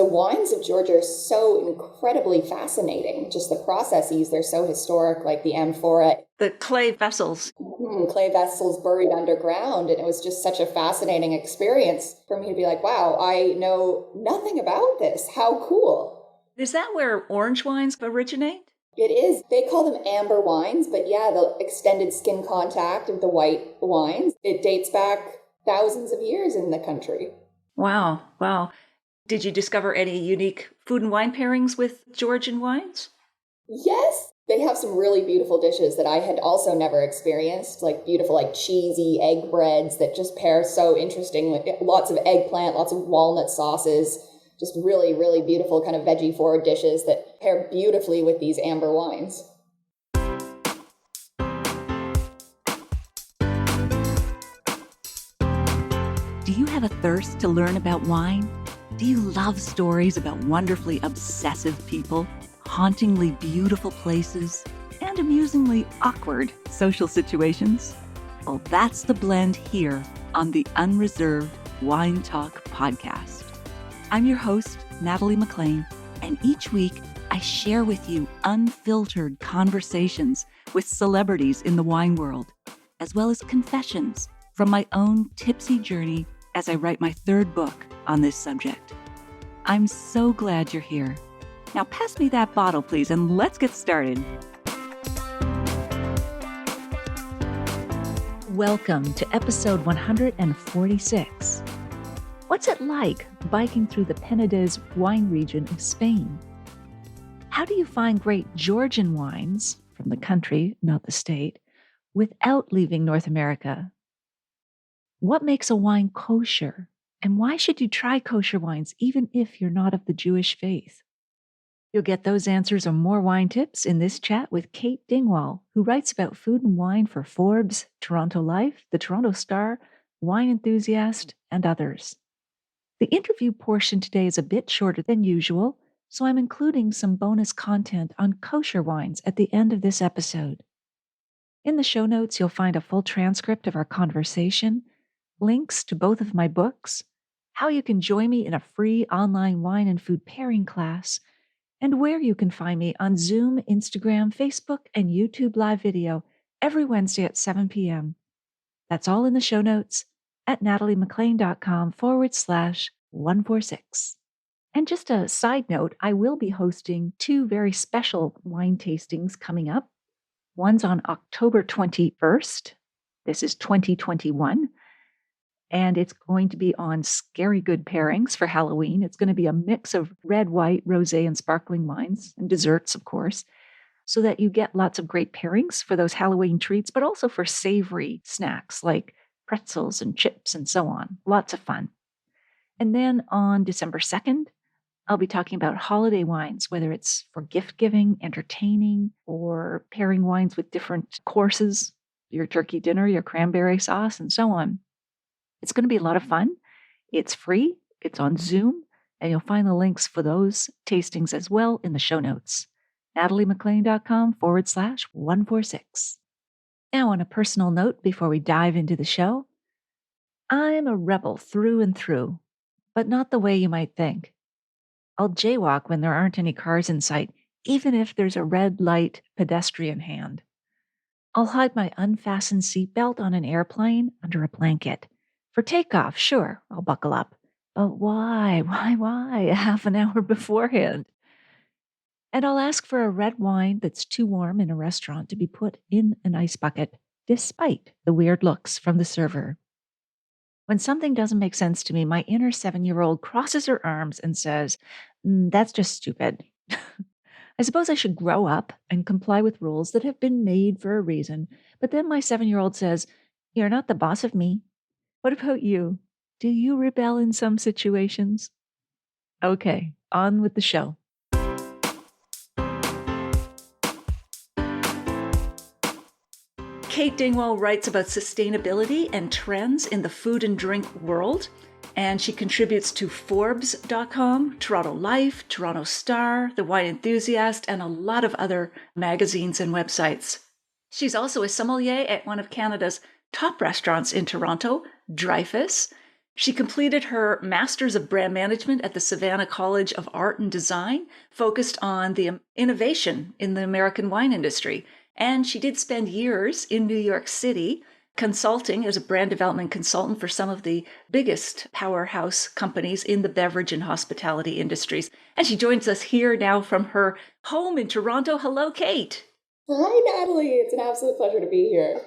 The wines of Georgia are so incredibly fascinating. Just the processes, they're so historic, like the amphora. The clay vessels. Clay vessels buried underground. And it was just such a fascinating experience for me to be like, wow, I know nothing about this. How cool. Is that where orange wines originate? It is. They call them amber wines, but yeah, the extended skin contact of the white wines, it dates back thousands of years in the country. Wow. Did you discover any unique food and wine pairings with Georgian wines? Yes. They have some really beautiful dishes that I had also never experienced, like beautiful, like cheesy egg breads that just pair so interesting with lots of eggplant, lots of walnut sauces, just really, really beautiful kind of veggie forward dishes that pair beautifully with these amber wines. Do you have a thirst to learn about wine? Do you love stories about wonderfully obsessive people, hauntingly beautiful places, and amusingly awkward social situations? Well, that's the blend here on the Unreserved Wine Talk podcast. I'm your host, Natalie McLean, and each week I share with you unfiltered conversations with celebrities in the wine world, as well as confessions from my own tipsy journey as I write my third book on this subject. I'm so glad you're here. Now pass me that bottle, please, and let's get started. Welcome to episode 146. What's it like biking through the Penedes wine region of Spain? How do you find great Georgian wines from the country, not the state, without leaving North America? What makes a wine kosher? And why should you try kosher wines even if you're not of the Jewish faith? You'll get those answers and more wine tips in this chat with Kate Dingwall, who writes about food and wine for Forbes, Toronto Life, the Toronto Star, Wine Enthusiast, and others. The interview portion today is a bit shorter than usual, so I'm including some bonus content on kosher wines at the end of this episode. In the show notes, you'll find a full transcript of our conversation, links to both of my books, how you can join me in a free online wine and food pairing class, and where you can find me on Zoom, Instagram, Facebook, and YouTube live video every Wednesday at 7 p.m. That's all in the show notes at nataliemclean.com/146. And just a side note, I will be hosting two very special wine tastings coming up. One's on October 21st. This is 2021. And it's going to be on scary good pairings for Halloween. It's going to be a mix of red, white, rosé, and sparkling wines, and desserts, of course, so that you get lots of great pairings for those Halloween treats, but also for savory snacks like pretzels and chips and so on. Lots of fun. And then on December 2nd, I'll be talking about holiday wines, whether it's for gift giving, entertaining, or pairing wines with different courses, your turkey dinner, your cranberry sauce, and so on. It's going to be a lot of fun. It's free. It's on Zoom. And you'll find the links for those tastings as well in the show notes. nataliemclean.com/146. Now, on a personal note, before we dive into the show, I'm a rebel through and through, but not the way you might think. I'll jaywalk when there aren't any cars in sight, even if there's a red light pedestrian hand. I'll hide my unfastened seatbelt on an airplane under a blanket. For takeoff, sure, I'll buckle up. But why a half an hour beforehand? And I'll ask for a red wine that's too warm in a restaurant to be put in an ice bucket, despite the weird looks from the server. When something doesn't make sense to me, my inner 7-year-old crosses her arms and says, that's just stupid. I suppose I should grow up and comply with rules that have been made for a reason. But then my 7-year-old says, you're not the boss of me. What about you? Do you rebel in some situations? Okay, on with the show. Kate Dingwall writes about sustainability and trends in the food and drink world, and she contributes to Forbes.com, Toronto Life, Toronto Star, The Wine Enthusiast, and a lot of other magazines and websites. She's also a sommelier at one of Canada's top restaurants in Toronto, Dreyfus. She completed her Master's of Brand Management at the Savannah College of Art and Design, focused on the innovation in the American wine industry. And she did spend years in New York City consulting as a brand development consultant for some of the biggest powerhouse companies in the beverage and hospitality industries. And she joins us here now from her home in Toronto. Hello, Kate. Hi, Natalie. It's an absolute pleasure to be here.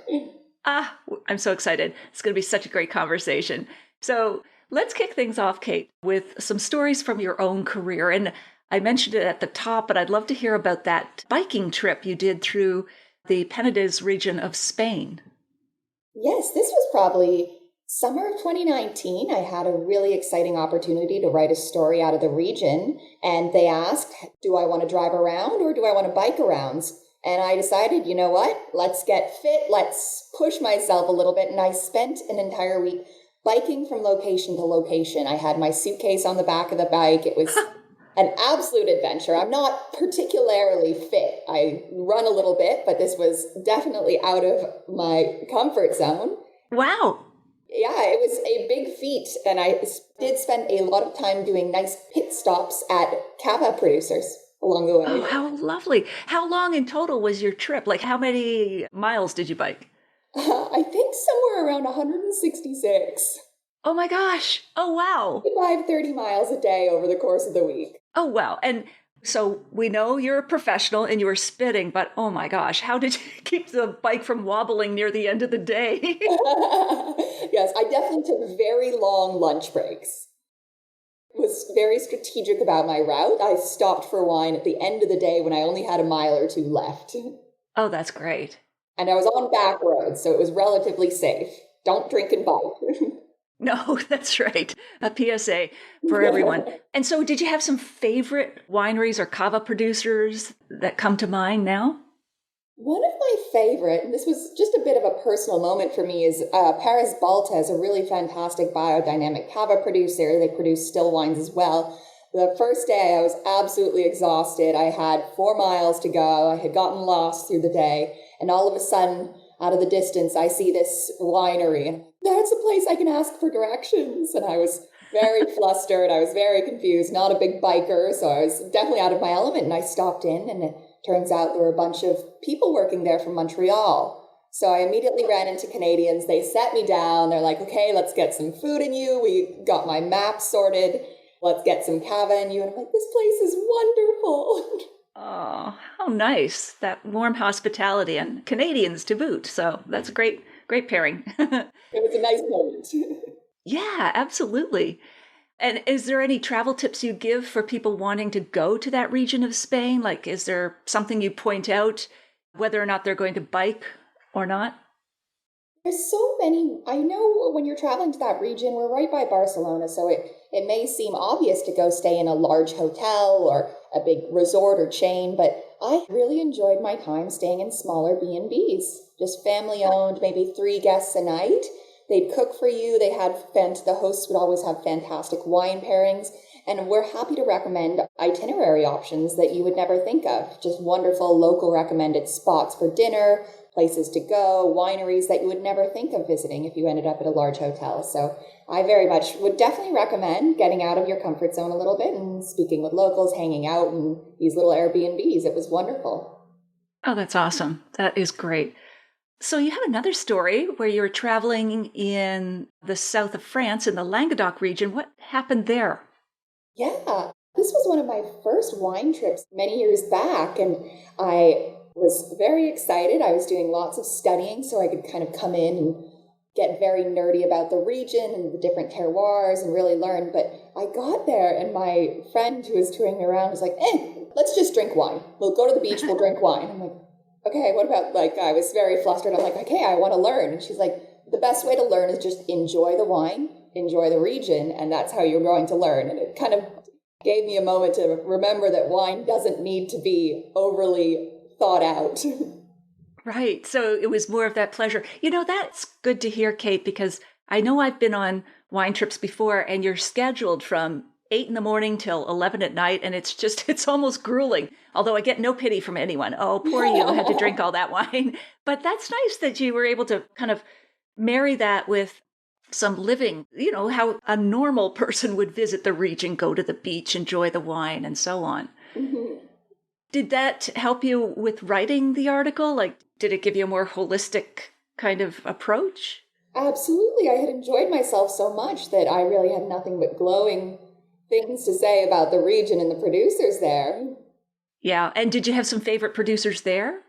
I'm so excited. It's going to be such a great conversation. So let's kick things off, Kate, with some stories from your own career. And I mentioned it at the top, but I'd love to hear about that biking trip you did through the Penedes region of Spain. Yes, this was probably summer of 2019. I had a really exciting opportunity to write a story out of the region. And they asked, do I want to drive around or do I want to bike around? And I decided, you know what, let's get fit. Let's push myself a little bit. And I spent an entire week biking from location to location. I had my suitcase on the back of the bike. It was an absolute adventure. I'm not particularly fit. I run a little bit, but this was definitely out of my comfort zone. Wow. Yeah, it was a big feat. And I did spend a lot of time doing nice pit stops at Cava producers along the way. Oh, how lovely. How long in total was your trip? Like, how many miles did you bike? I think somewhere around 166. Oh my gosh. Oh, wow. 30 miles a day over the course of the week. Oh, wow. And so we know you're a professional and you were spitting, but oh my gosh, how did you keep the bike from wobbling near the end of the day? Yes, I definitely took very long lunch breaks. Was very strategic about my route. I stopped for wine at the end of the day when I only had a mile or two left. Oh, that's great. And I was on back roads, so it was relatively safe. Don't drink and bike. No, that's right. A PSA for everyone. And so did you have some favorite wineries or cava producers that come to mind now? One of my favorite, and this was just a bit of a personal moment for me, is Paris Balta is a really fantastic biodynamic cava producer. They produce still wines as well. The first day I was absolutely exhausted. I had 4 miles to go. I had gotten lost through the day. And all of a sudden, out of the distance, I see this winery. And that's a place I can ask for directions. And I was very flustered. I was very confused, not a big biker. So I was definitely out of my element. And I stopped in, and it turns out there were a bunch of people working there from Montreal. So I immediately ran into Canadians. They sat me down. They're like, okay, let's get some food in you. We got my map sorted. Let's get some cava in you. And I'm like, this place is wonderful. Oh, how nice. That warm hospitality and Canadians to boot. So that's a great pairing. It was a nice moment. Yeah, absolutely. And is there any travel tips you give for people wanting to go to that region of Spain? Like, is there something you point out, whether or not they're going to bike or not? There's so many. I know when you're traveling to that region, we're right by Barcelona, so it may seem obvious to go stay in a large hotel or a big resort or chain, but I really enjoyed my time staying in smaller B&Bs, just family owned, maybe 3 guests a night. They'd cook for you. The hosts would always have fantastic wine pairings, and we're happy to recommend itinerary options that you would never think of. Just wonderful local recommended spots for dinner, places to go, wineries that you would never think of visiting if you ended up at a large hotel. So I very much would definitely recommend getting out of your comfort zone a little bit and speaking with locals, hanging out in these little Airbnbs. It was wonderful. Oh, that's awesome. That is great. So you have another story where you're traveling in the south of France in the Languedoc region. What happened there? Yeah, this was one of my first wine trips many years back, and I was very excited. I was doing lots of studying so I could kind of come in and get very nerdy about the region and the different terroirs and really learn. But I got there and my friend who was touring me around was like, let's just drink wine. We'll go to the beach, we'll drink wine. I'm like, okay, what about, I was very flustered. I'm like, okay, I want to learn. And she's like, the best way to learn is just enjoy the wine, enjoy the region, and that's how you're going to learn. And it kind of gave me a moment to remember that wine doesn't need to be overly thought out. Right. So it was more of that pleasure. That's good to hear, Kate, because I know I've been on wine trips before and you're scheduled from 8 a.m. till 11 p.m. And it's almost grueling. Although I get no pity from anyone. Oh, poor you, had to drink all that wine. But that's nice that you were able to kind of marry that with some living, how a normal person would visit the region, go to the beach, enjoy the wine, and so on. Mhm. Did that help you with writing the article? Like, did it give you a more holistic kind of approach? Absolutely. I had enjoyed myself so much that I really had nothing but glowing things to say about the region and the producers there. Yeah. And did you have some favorite producers there?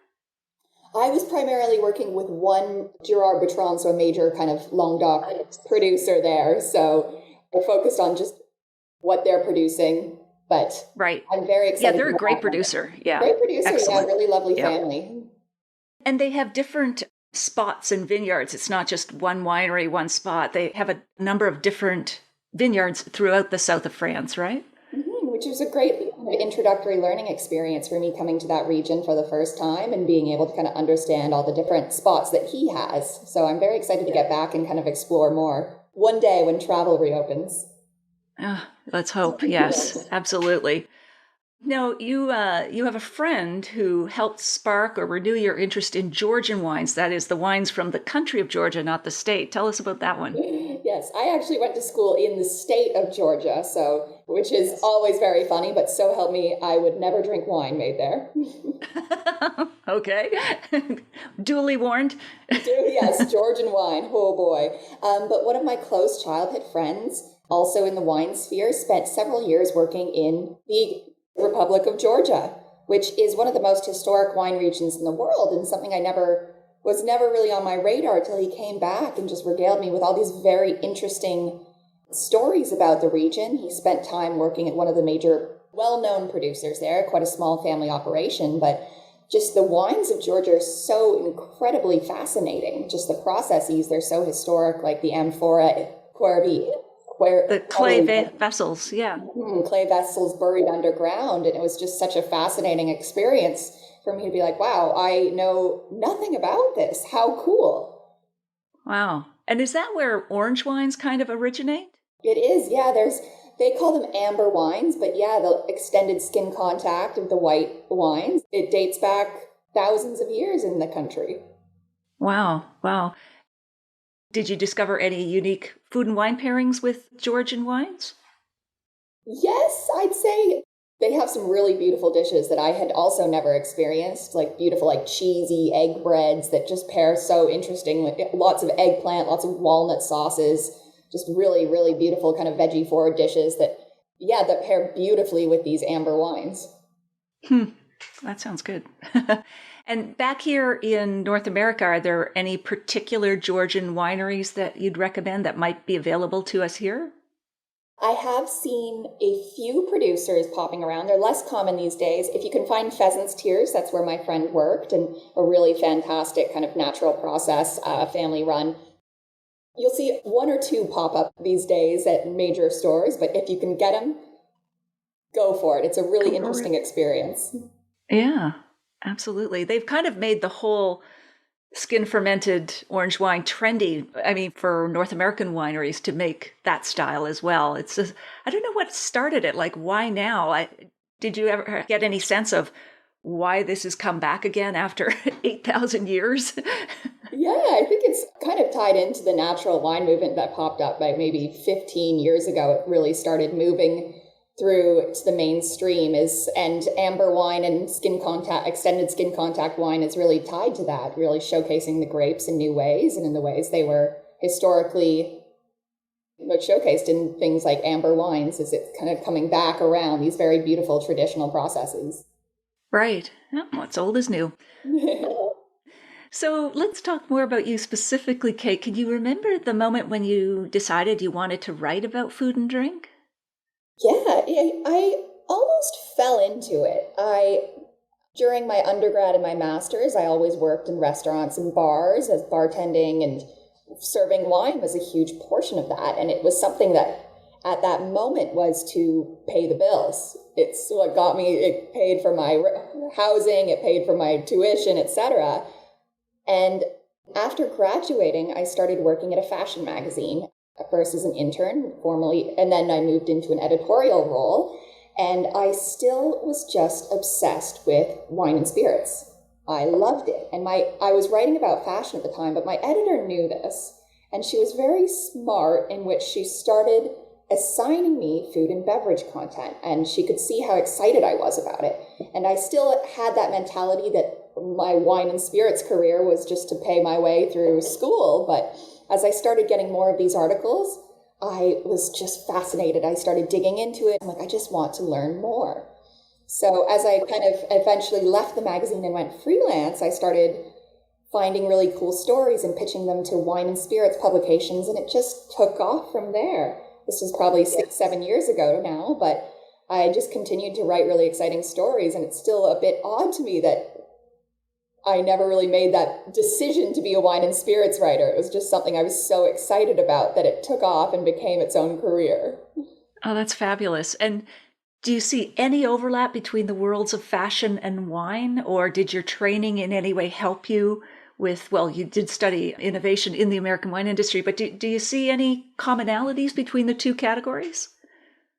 I was primarily working with one Girard Bertrand, so a major kind of Languedoc producer there. So I focused on just what they're producing, but Right. I'm very excited. Yeah, they're a great producer. Yeah. Great producer. Excellent. Yeah, really lovely Yeah. family. And they have different spots and vineyards. It's not just one winery, one spot. They have a number of different vineyards throughout the south of France, right? Which was a great introductory learning experience for me coming to that region for the first time and being able to kind of understand all the different spots that he has. So I'm very excited to get back and kind of explore more one day when travel reopens. Let's hope. Yes, absolutely. Now, you have a friend who helped spark or renew your interest in Georgian wines. That is, the wines from the country of Georgia, not the state. Tell us about that one. Yes, I actually went to school in the state of Georgia, which is always very funny, but so help me, I would never drink wine made there. Okay. Duly warned. Yes, Georgian wine. Oh boy. But one of my close childhood friends, also in the wine sphere, spent several years working in the Republic of Georgia, which is one of the most historic wine regions in the world, and something was never really on my radar till he came back and just regaled me with all these very interesting stories about the region. He spent time working at one of the major well-known producers there, quite a small family operation, but just the wines of Georgia are so incredibly fascinating. Just the processes, they're so historic, like the amphora, the clay vessels, yeah. Clay vessels buried underground. And it was just such a fascinating experience for me to be like, wow, I know nothing about this. How cool. Wow. And is that where orange wines kind of originate? It is, yeah. They call them amber wines, but yeah, the extended skin contact of the white wines, it dates back thousands of years in the country. Wow. Wow. Did you discover any unique food and wine pairings with Georgian wines? Yes, I'd say they have some really beautiful dishes that I had also never experienced, like beautiful, like cheesy egg breads that just pair so interesting with lots of eggplant, lots of walnut sauces, just really, really beautiful kind of veggie forward dishes that pair beautifully with these amber wines. That sounds good. And back here in North America, are there any particular Georgian wineries that you'd recommend that might be available to us here? I have seen a few producers popping around. They're less common these days. If you can find Pheasants Tears, that's where my friend worked, and a really fantastic kind of natural process, family run. You'll see one or two pop up these days at major stores, but if you can get them, go for it. It's a really interesting experience. Yeah, absolutely. They've kind of made the whole skin fermented orange wine trendy. I mean, for North American wineries to make that style as well. It's just, I don't know what started it. Like, why now? Did you ever get any sense of why this has come back again after 8,000 years? Yeah, I think it's kind of tied into the natural wine movement that popped up by maybe 15 years ago. It really started moving through to the mainstream and amber wine and extended skin contact wine is really tied to that, really showcasing the grapes in new ways and in the ways they were historically showcased in things like amber wines, as it's kind of coming back around these very beautiful traditional processes. Right. What's old is new. So let's talk more about you specifically, Kate. Can you remember the moment when you decided you wanted to write about food and drink? Yeah, I almost fell into it. During my undergrad and my master's, I always worked in restaurants and bars as bartending, and serving wine was a huge portion of that. And it was something that at that moment was to pay the bills. It's what got me, it paid for my housing, it paid for my tuition, etc. And after graduating, I started working at a fashion magazine. At first as an intern, formally, and then I moved into an editorial role, and I still was just obsessed with wine and spirits. I loved it. And I was writing about fashion at the time, but my editor knew this. And she was very smart in which she started assigning me food and beverage content, and she could see how excited I was about it. And I still had that mentality that my wine and spirits career was just to pay my way through school. But as I started getting more of these articles, I was just fascinated. I started digging into it. I'm like, I just want to learn more. So as I kind of eventually left the magazine and went freelance, I started finding really cool stories and pitching them to wine and spirits publications, and it just took off from there. This was probably 6-7 years ago now, but I just continued to write really exciting stories, and it's still a bit odd to me that I never really made that decision to be a wine and spirits writer. It was just something I was so excited about that it took off and became its own career. Oh, that's fabulous. And do you see any overlap between the worlds of fashion and wine, or did your training in any way help you with, well, you did study innovation in the American wine industry, but do you see any commonalities between the two categories?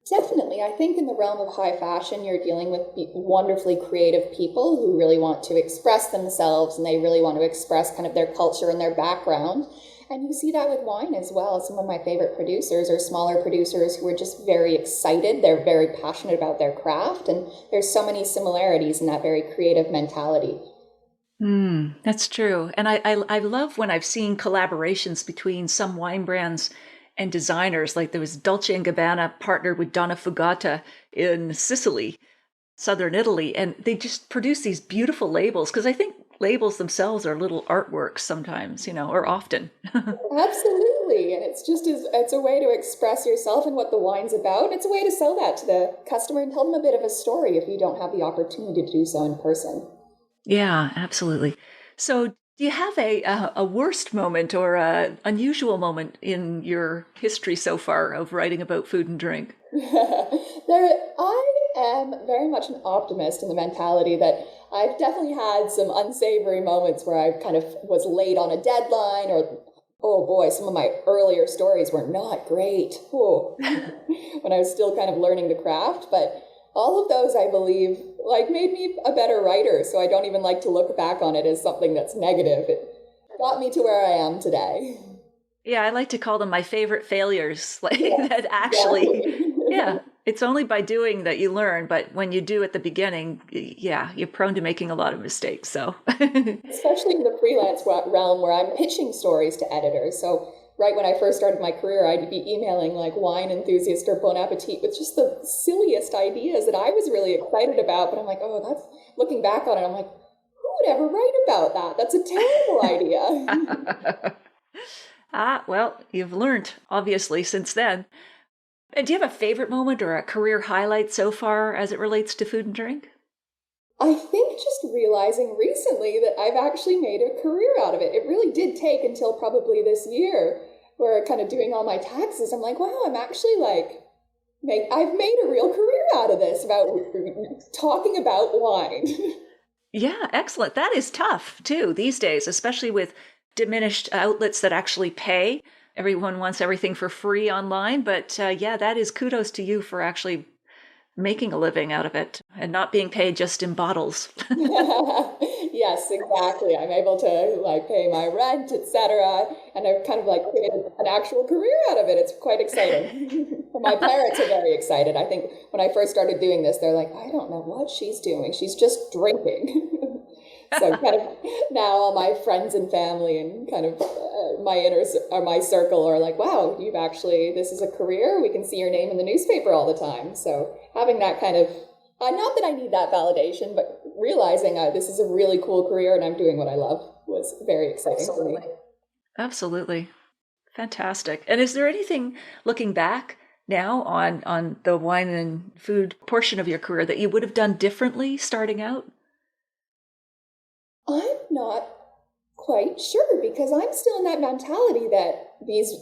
Definitely. I think in the realm of high fashion, you're dealing with wonderfully creative people who really want to express themselves, and they really want to express kind of their culture and their background. And you see that with wine as well. Some of my favorite producers are smaller producers who are just very excited. They're very passionate about their craft, and there's so many similarities in that very creative mentality. That's true. And I love when I've seen collaborations between some wine brands and designers. Like there was Dolce & Gabbana partnered with Donna Fugata in Sicily, southern Italy, and they just produce these beautiful labels, because I think labels themselves are little artworks sometimes, or often. Absolutely. And it's a way to express yourself and what the wine's about. It's a way to sell that to the customer and tell them a bit of a story if you don't have the opportunity to do so in person. Yeah, absolutely. So do you have a worst moment or a unusual moment in your history so far of writing about food and drink? I am very much an optimist in the mentality that I've definitely had some unsavory moments where I kind of was late on a deadline, or, oh boy, some of my earlier stories were not great. Oh, when I was still kind of learning the craft. But all of those, I believe, made me a better writer. So I don't even like to look back on it as something that's negative. It got me to where I am today. Yeah, I like to call them my favorite failures. Yeah, That actually, exactly. yeah, it's only by doing that you learn. But when you do at the beginning, yeah, you're prone to making a lot of mistakes. So, Especially in the freelance realm where I'm pitching stories to editors. So right when I first started my career, I'd be emailing Wine Enthusiast or Bon Appetit with just the silliest ideas that I was really excited about. But I'm like, oh, that's, looking back on it, I'm like, who would ever write about that? That's a terrible idea. well, you've learned, obviously, since then. And do you have a favorite moment or a career highlight so far as it relates to food and drink? I think just realizing recently that I've actually made a career out of it. It really did take until probably this year, where kind of doing all my taxes, I'm like, wow, I'm actually I've made a real career out of this, about talking about wine. Yeah, excellent. That is tough too these days, especially with diminished outlets that actually pay. Everyone wants everything for free online, but yeah, that is kudos to you for actually making a living out of it and not being paid just in bottles. Yes, exactly. I'm able to pay my rent, etc., and I've kind of created an actual career out of it. It's quite exciting. My parents are very excited. I think when I first started doing this, they're like, I don't know what she's doing. She's just drinking. So kind of now all my friends and family and kind of my circle are like, wow, this is a career. We can see your name in the newspaper all the time. So having that kind of, not that I need that validation, but realizing this is a really cool career and I'm doing what I love was very exciting for me. Absolutely. Fantastic. And is there anything, looking back now on the wine and food portion of your career, that you would have done differently starting out? I'm not quite sure, because I'm still in that mentality that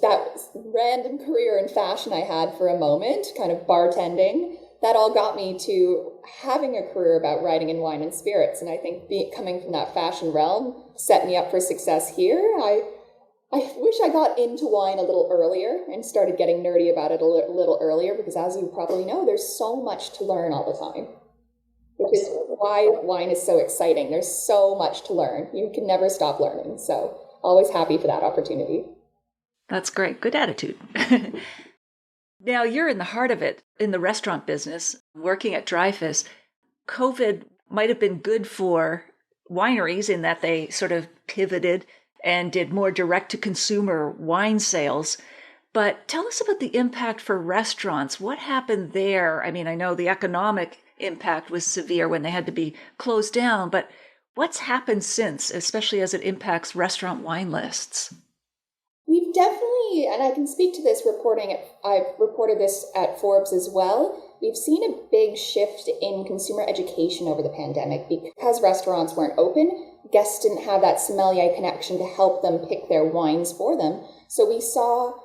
that random career in fashion I had for a moment, kind of bartending, that all got me to having a career about writing in wine and spirits. And I think coming from that fashion realm set me up for success here. I wish I got into wine a little earlier and started getting nerdy about it a little earlier, because as you probably know, there's so much to learn all the time, which is why wine is so exciting. There's so much to learn. You can never stop learning. So always happy for that opportunity. That's great. Good attitude. Now, you're in the heart of it in the restaurant business, working at Dreyfus. COVID might have been good for wineries in that they sort of pivoted and did more direct to consumer wine sales. But tell us about the impact for restaurants. What happened there? I mean, I know the economic impact was severe when they had to be closed down, but what's happened since, especially as it impacts restaurant wine lists? We've definitely, and I can speak to this reporting, I've reported this at Forbes as well. We've seen a big shift in consumer education over the pandemic because restaurants weren't open. Guests didn't have that sommelier connection to help them pick their wines for them. So we saw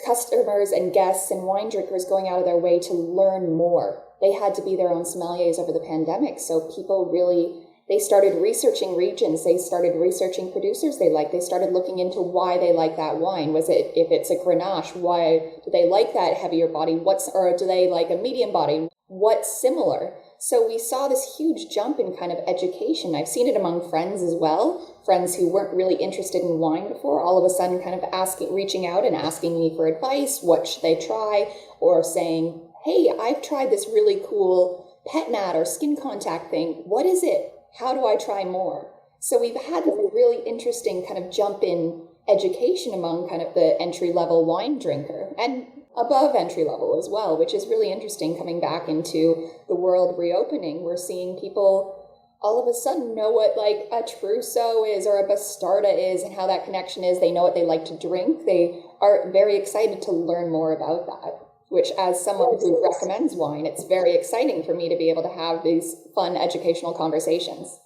customers and guests and wine drinkers going out of their way to learn more. They had to be their own sommeliers over the pandemic. So people really, they started researching regions. They started researching producers they like. They started looking into why they like that wine. Was it, if it's a Grenache, why do they like that heavier body? Or do they like a medium body? What's similar? So we saw this huge jump in kind of education. I've seen it among friends as well. Friends who weren't really interested in wine before, all of a sudden kind of reaching out and asking me for advice. What should they try? Or saying, hey, I've tried this really cool pet nat or skin contact thing. What is it? How do I try more? So we've had this really interesting kind of jump in education among kind of the entry-level wine drinker and above entry level as well, which is really interesting coming back into the world reopening. We're seeing people all of a sudden know what like a trousseau is or a bastarda is and how that connection is. They know what they like to drink. They are very excited to learn more about that, which as someone who recommends wine, it's very exciting for me to be able to have these fun educational conversations.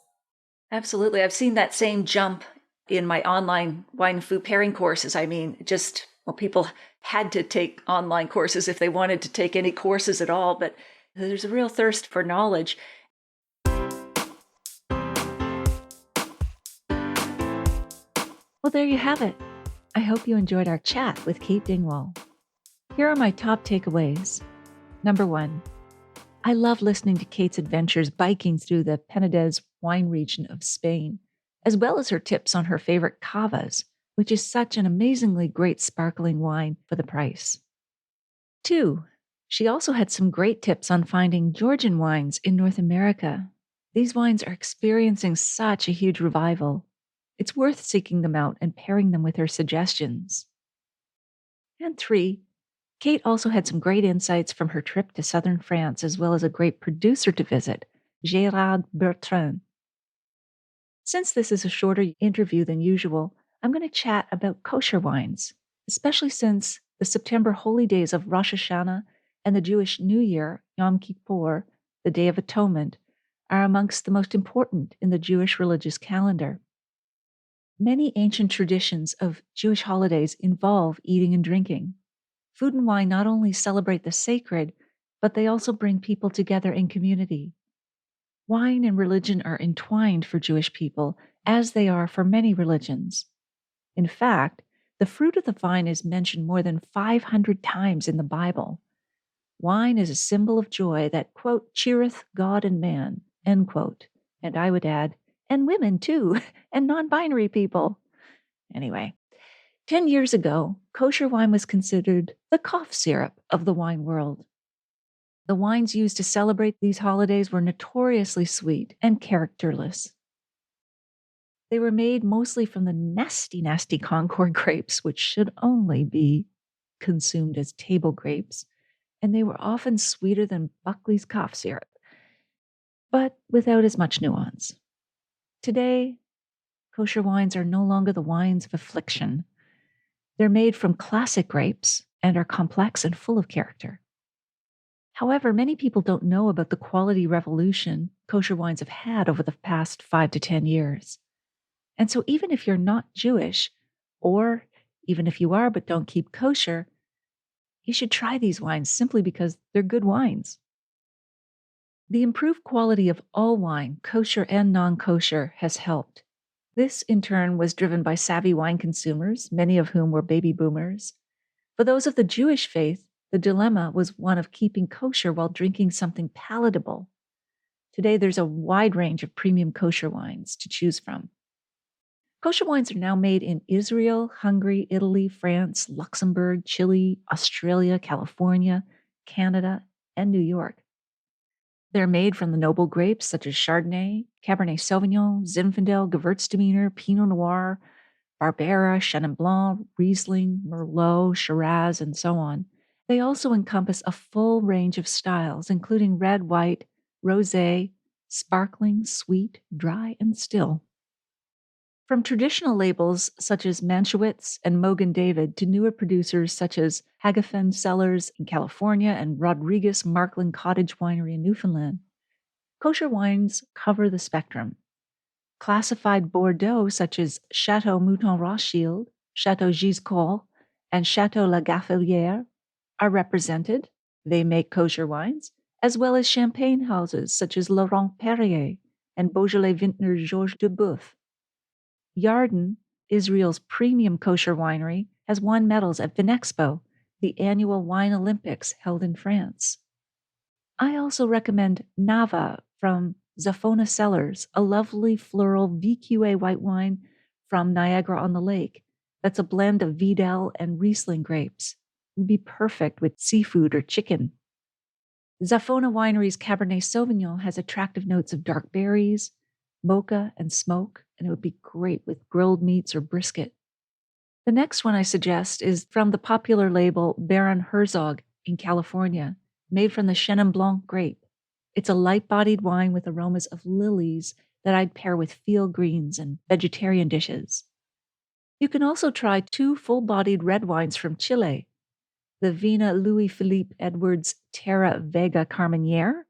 Absolutely. I've seen that same jump in my online wine and food pairing courses. I mean, just, well, people had to take online courses if they wanted to take any courses at all, but there's a real thirst for knowledge. Well, there you have it. I hope you enjoyed our chat with Kate Dingwall. Here are my top takeaways. Number 1, I love listening to Kate's adventures biking through the Penedes wine region of Spain, as well as her tips on her favorite Cavas, which is such an amazingly great sparkling wine for the price. 2, she also had some great tips on finding Georgian wines in North America. These wines are experiencing such a huge revival. It's worth seeking them out and pairing them with her suggestions. And 3, Kate also had some great insights from her trip to southern France, as well as a great producer to visit, Gérard Bertrand. Since this is a shorter interview than usual, I'm going to chat about kosher wines, especially since the September holy days of Rosh Hashanah and the Jewish New Year, Yom Kippur, the Day of Atonement, are amongst the most important in the Jewish religious calendar. Many ancient traditions of Jewish holidays involve eating and drinking. Food and wine not only celebrate the sacred, but they also bring people together in community. Wine and religion are entwined for Jewish people, as they are for many religions. In fact, the fruit of the vine is mentioned more than 500 times in the Bible. Wine is a symbol of joy that, quote, cheereth God and man, end quote. And I would add, and women too, and non-binary people. Anyway, 10 years ago, kosher wine was considered the cough syrup of the wine world. The wines used to celebrate these holidays were notoriously sweet and characterless. They were made mostly from the nasty, nasty Concord grapes, which should only be consumed as table grapes, and they were often sweeter than Buckley's cough syrup, but without as much nuance. Today, kosher wines are no longer the wines of affliction. They're made from classic grapes and are complex and full of character. However, many people don't know about the quality revolution kosher wines have had over the past 5 to 10 years. And so even if you're not Jewish, or even if you are but don't keep kosher, you should try these wines simply because they're good wines. The improved quality of all wine, kosher and non-kosher, has helped. This, in turn, was driven by savvy wine consumers, many of whom were baby boomers. For those of the Jewish faith, the dilemma was one of keeping kosher while drinking something palatable. Today, there's a wide range of premium kosher wines to choose from. Kosher wines are now made in Israel, Hungary, Italy, France, Luxembourg, Chile, Australia, California, Canada, and New York. They're made from the noble grapes such as Chardonnay, Cabernet Sauvignon, Zinfandel, Gewürztraminer, Pinot Noir, Barbera, Chenin Blanc, Riesling, Merlot, Shiraz, and so on. They also encompass a full range of styles, including red, white, rosé, sparkling, sweet, dry, and still. From traditional labels such as Mankiewicz and Mogen David to newer producers such as Hagefen Cellars in California and Rodriguez Markland Cottage Winery in Newfoundland, kosher wines cover the spectrum. Classified Bordeaux such as Chateau Mouton Rothschild, Chateau Giscol, and Chateau La Gaffelière are represented. They make kosher wines, as well as champagne houses such as Laurent Perrier and Beaujolais vintner Georges Duboeuf. Yarden, Israel's premium kosher winery, has won medals at Vinexpo, the annual wine Olympics held in France. I also recommend Nava from Zafona Cellars, a lovely floral VQA white wine from Niagara-on-the-Lake that's a blend of Vidal and Riesling grapes. It would be perfect with seafood or chicken. Zafona Winery's Cabernet Sauvignon has attractive notes of dark berries, mocha, and smoke, and it would be great with grilled meats or brisket. The next one I suggest is from the popular label Baron Herzog in California, made from the Chenin Blanc grape. It's a light-bodied wine with aromas of lilies that I'd pair with field greens and vegetarian dishes. You can also try 2 full-bodied red wines from Chile, the Vina Louis Philippe Edwards Terra Vega Carmenere,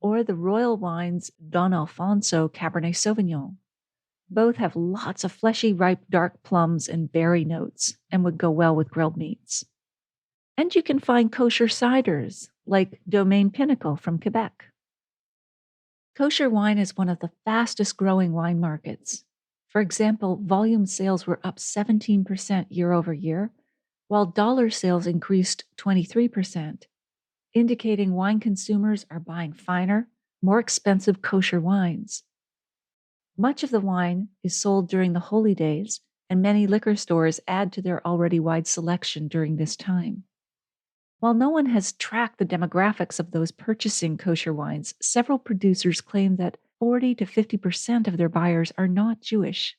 or the Royal Wines Don Alfonso Cabernet Sauvignon. Both have lots of fleshy, ripe, dark plums and berry notes and would go well with grilled meats. And you can find kosher ciders, like Domaine Pinnacle from Quebec. Kosher wine is one of the fastest growing wine markets. For example, volume sales were up 17% year over year, while dollar sales increased 23%, indicating wine consumers are buying finer, more expensive kosher wines. Much of the wine is sold during the holy days, and many liquor stores add to their already wide selection during this time. While no one has tracked the demographics of those purchasing kosher wines, several producers claim that 40 to 50% of their buyers are not Jewish.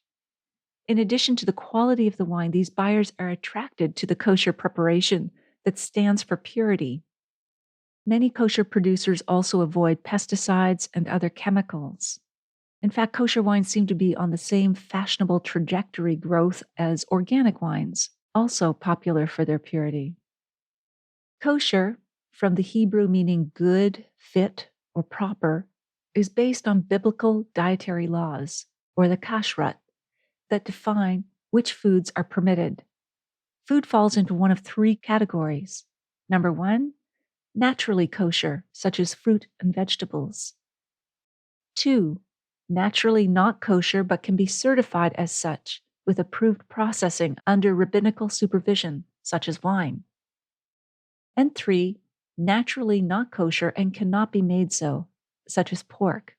In addition to the quality of the wine, these buyers are attracted to the kosher preparation that stands for purity. Many kosher producers also avoid pesticides and other chemicals. In fact, kosher wines seem to be on the same fashionable trajectory growth as organic wines, also popular for their purity. Kosher, from the Hebrew meaning good, fit, or proper, is based on biblical dietary laws, or the kashrut, that define which foods are permitted. Food falls into one of 3 categories. Number 1, naturally kosher, such as fruit and vegetables. 2, naturally not kosher but can be certified as such, with approved processing under rabbinical supervision, such as wine. And 3, naturally not kosher and cannot be made so, such as pork.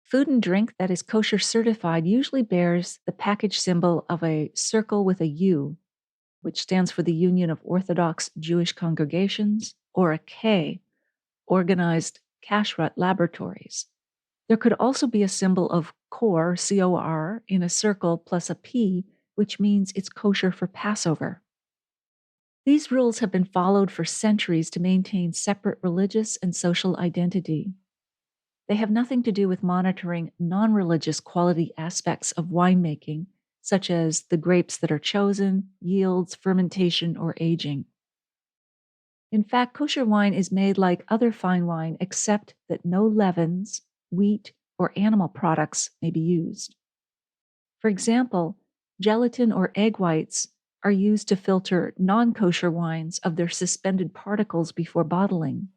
Food and drink that is kosher certified usually bears the package symbol of a circle with a U, which stands for the Union of Orthodox Jewish Congregations, or a K, Organized Kashrut Laboratories. There could also be a symbol of Kor, C-O-R, in a circle plus a P, which means it's kosher for Passover. These rules have been followed for centuries to maintain separate religious and social identity. They have nothing to do with monitoring non-religious quality aspects of winemaking, such as the grapes that are chosen, yields, fermentation, or aging. In fact, kosher wine is made like other fine wine, except that no leavens, wheat, or animal products may be used. For example, gelatin or egg whites are used to filter non-kosher wines of their suspended particles before bottling.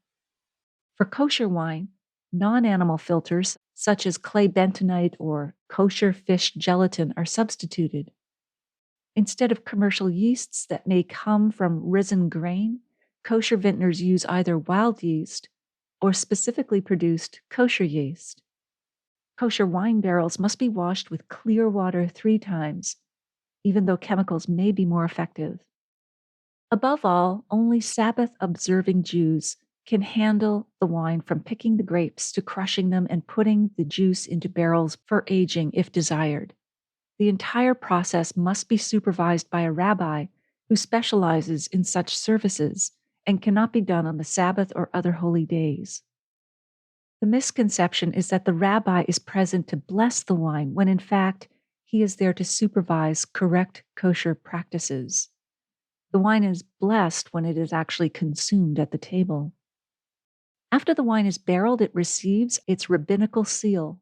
For kosher wine, non-animal filters, such as clay bentonite or kosher fish gelatin, are substituted. Instead of commercial yeasts that may come from risen grain, kosher vintners use either wild yeast or specifically produced kosher yeast. Kosher wine barrels must be washed with clear water 3 times, even though chemicals may be more effective. Above all, only Sabbath-observing Jews can handle the wine from picking the grapes to crushing them and putting the juice into barrels for aging if desired. The entire process must be supervised by a rabbi who specializes in such services and cannot be done on the Sabbath or other holy days. The misconception is that the rabbi is present to bless the wine when in fact he is there to supervise correct kosher practices. The wine is blessed when it is actually consumed at the table. After the wine is barreled, it receives its rabbinical seal,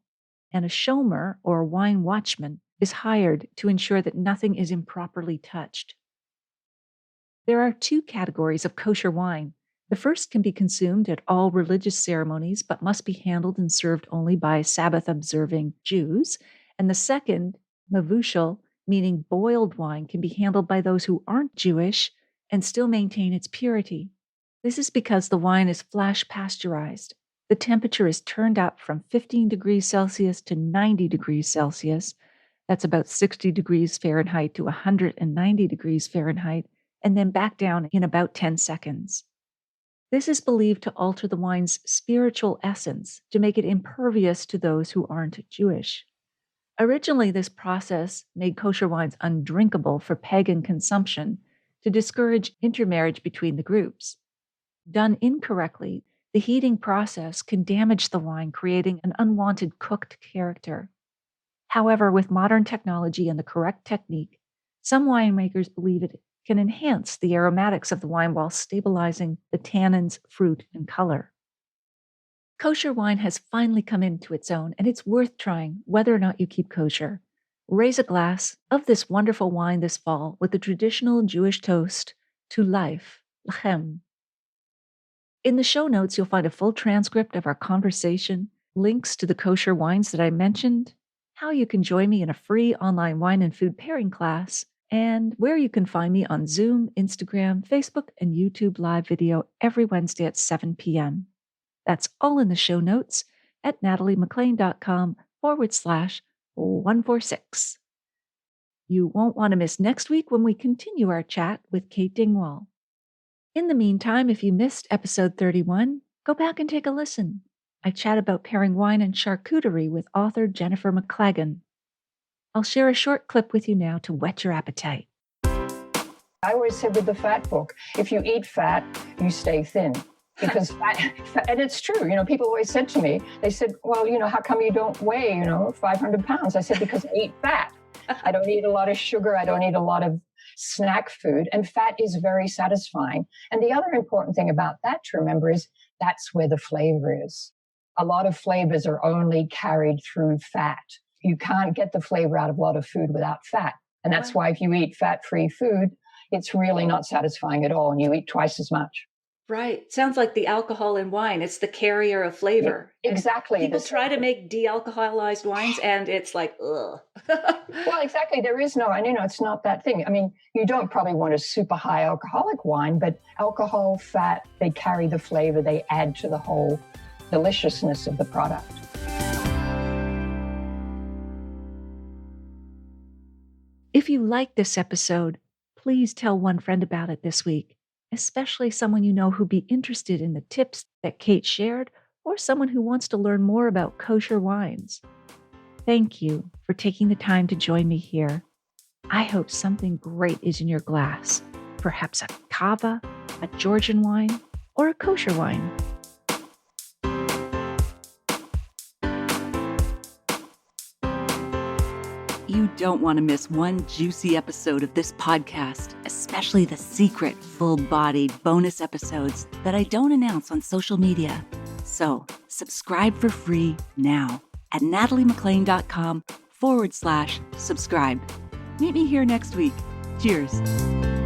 and a shomer or wine watchman is hired to ensure that nothing is improperly touched. There are 2 categories of kosher wine. The first can be consumed at all religious ceremonies, but must be handled and served only by Sabbath-observing Jews. And the second, mavushal, meaning boiled wine, can be handled by those who aren't Jewish and still maintain its purity. This is because the wine is flash pasteurized. The temperature is turned up from 15 degrees Celsius to 90 degrees Celsius. That's about 60 degrees Fahrenheit to 190 degrees Fahrenheit, and then back down in about 10 seconds. This is believed to alter the wine's spiritual essence, to make it impervious to those who aren't Jewish. Originally, this process made kosher wines undrinkable for pagan consumption to discourage intermarriage between the groups. Done incorrectly, the heating process can damage the wine, creating an unwanted cooked character. However, with modern technology and the correct technique, some winemakers believe it can enhance the aromatics of the wine while stabilizing the tannins, fruit, and color. Kosher wine has finally come into its own, and it's worth trying whether or not you keep kosher. Raise a glass of this wonderful wine this fall with the traditional Jewish toast to life, lechem. In the show notes, you'll find a full transcript of our conversation, links to the kosher wines that I mentioned, how you can join me in a free online wine and food pairing class, and where you can find me on Zoom, Instagram, Facebook, and YouTube live video every Wednesday at 7 p.m. That's all in the show notes at nataliemaclean.com/146. You won't want to miss next week when we continue our chat with Kate Dingwall. In the meantime, if you missed episode 31, go back and take a listen. I chat about pairing wine and charcuterie with author Jennifer McClagan. I'll share a short clip with you now to whet your appetite. I always said with the fat book, if you eat fat, you stay thin. Because fat, and it's true, people always said to me, they said, well, how come you don't weigh, 500 pounds? I said, because I eat fat. I don't eat a lot of sugar. I don't eat a lot of snack food. And fat is very satisfying. And the other important thing about that to remember is that's where the flavor is. A lot of flavors are only carried through fat. You can't get the flavor out of a lot of food without fat. And that's why if you eat fat-free food, it's really not satisfying at all. And you eat twice as much. Right. Sounds like the alcohol in wine. It's the carrier of flavor. Yeah, exactly. People try to make de-alcoholized wines and it's like, ugh. Well, exactly. There is no, and it's not that thing. I mean, you don't probably want a super high alcoholic wine, but alcohol, fat, they carry the flavor. They add to the whole deliciousness of the product. If you like this episode, please tell one friend about it this week, especially someone you know who'd be interested in the tips that Kate shared, or someone who wants to learn more about kosher wines. Thank you for taking the time to join me here. I hope something great is in your glass, perhaps a Cava, a Georgian wine, or a kosher wine. You don't want to miss one juicy episode of this podcast, especially the secret, full-bodied bonus episodes that I don't announce on social media. So subscribe for free now at nataliemaclean.com/subscribe. Meet me here next week. Cheers.